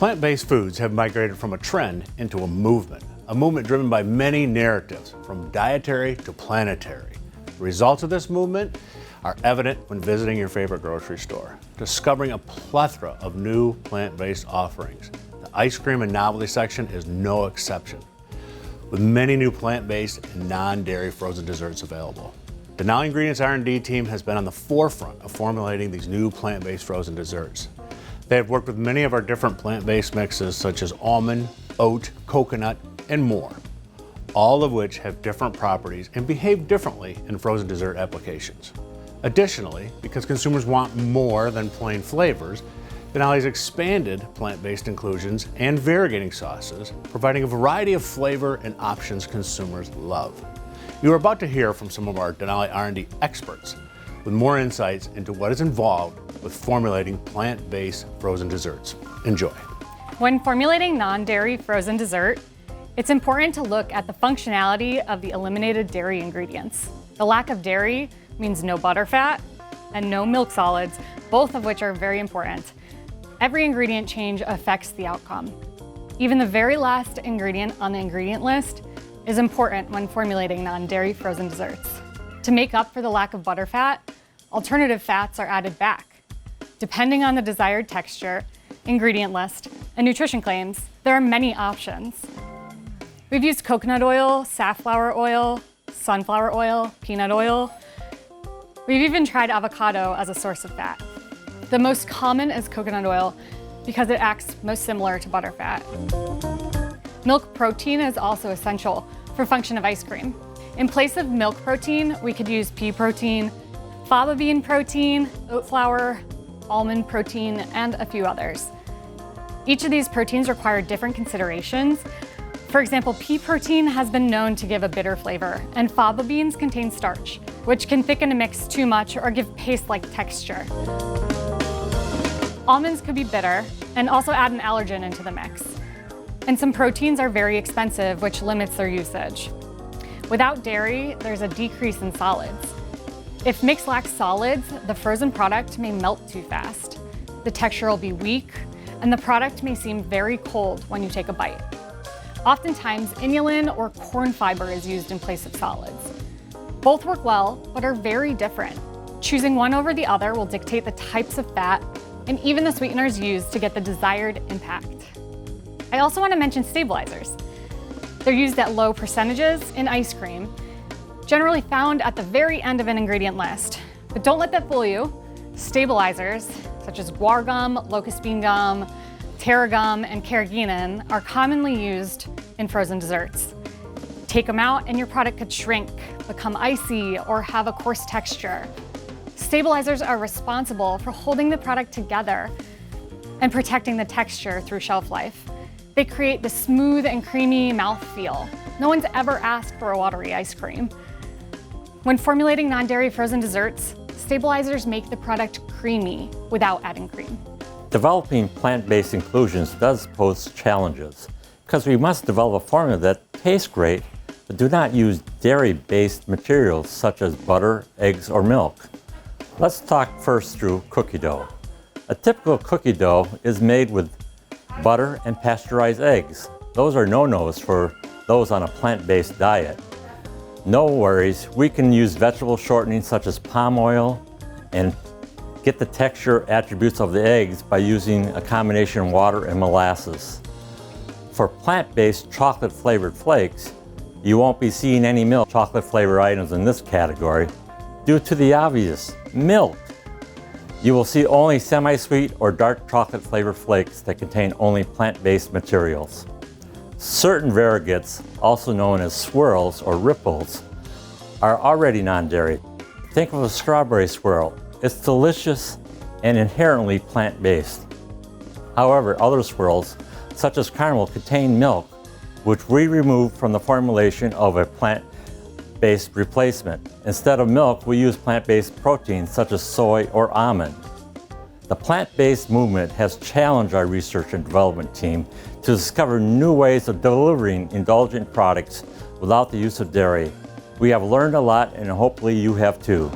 Plant-based foods have migrated from a trend into a movement driven by many narratives, from dietary to planetary. The results of this movement are evident when visiting your favorite grocery store, discovering a plethora of new plant-based offerings. The ice cream and novelty section is no exception, with many new plant-based and non-dairy frozen desserts available. The Denali Ingredients R&D team has been on the forefront of formulating these new plant-based frozen desserts. They have worked with many of our different plant-based mixes, such as almond, oat, coconut, and more, all of which have different properties and behave differently in frozen dessert applications. Additionally, because consumers want more than plain flavors, Denali's expanded plant-based inclusions and variegating sauces, providing a variety of flavor and options consumers love. You are about to hear from some of our Denali R&D experts with more insights into what is involved with formulating plant-based frozen desserts. Enjoy. When formulating non-dairy frozen dessert, it's important to look at the functionality of the eliminated dairy ingredients. The lack of dairy means no butterfat and no milk solids, both of which are very important. Every ingredient change affects the outcome. Even the very last ingredient on the ingredient list is important when formulating non-dairy frozen desserts. To make up for the lack of butterfat, alternative fats are added back. Depending on the desired texture, ingredient list, and nutrition claims, there are many options. We've used coconut oil, safflower oil, sunflower oil, peanut oil. We've even tried avocado as a source of fat. The most common is coconut oil because it acts most similar to butterfat. Milk protein is also essential for function of ice cream. In place of milk protein, we could use pea protein, faba bean protein, oat flour, almond protein, and a few others. Each of these proteins require different considerations. For example, pea protein has been known to give a bitter flavor, and faba beans contain starch, which can thicken a mix too much or give paste-like texture. Almonds could be bitter and also add an allergen into the mix. And some proteins are very expensive, which limits their usage. Without dairy, there's a decrease in solids. If mix lacks solids, the frozen product may melt too fast. The texture will be weak, and the product may seem very cold when you take a bite. Oftentimes, inulin or corn fiber is used in place of solids. Both work well, but are very different. Choosing one over the other will dictate the types of fat and even the sweeteners used to get the desired impact. I also want to mention stabilizers. They're used at low percentages in ice cream, generally found at the very end of an ingredient list. But don't let that fool you. Stabilizers, such as guar gum, locust bean gum, tarragon, and carrageenan, are commonly used in frozen desserts. Take them out and your product could shrink, become icy, or have a coarse texture. Stabilizers are responsible for holding the product together and protecting the texture through shelf life. They create the smooth and creamy mouthfeel. No one's ever asked for a watery ice cream. When formulating non-dairy frozen desserts, stabilizers make the product creamy without adding cream. Developing plant-based inclusions does pose challenges because we must develop a formula that tastes great but do not use dairy-based materials such as butter, eggs, or milk. Let's talk first through cookie dough. A typical cookie dough is made with butter and pasteurized eggs. Those are no-nos for those on a plant-based diet. No worries, we can use vegetable shortening such as palm oil and get the texture attributes of the eggs by using a combination of water and molasses. For plant-based chocolate-flavored flakes, you won't be seeing any milk chocolate-flavored items in this category due to the obvious, milk. You will see only semi-sweet or dark chocolate-flavored flakes that contain only plant-based materials. Certain variegates, also known as swirls or ripples, are already non-dairy. Think of a strawberry swirl. It's delicious and inherently plant-based. However, other swirls, such as caramel, contain milk, which we remove from the formulation of a plant-based replacement. Instead of milk, we use plant-based proteins such as soy or almond. The plant-based movement has challenged our research and development team to discover new ways of delivering indulgent products without the use of dairy. We have learned a lot, and hopefully you have too.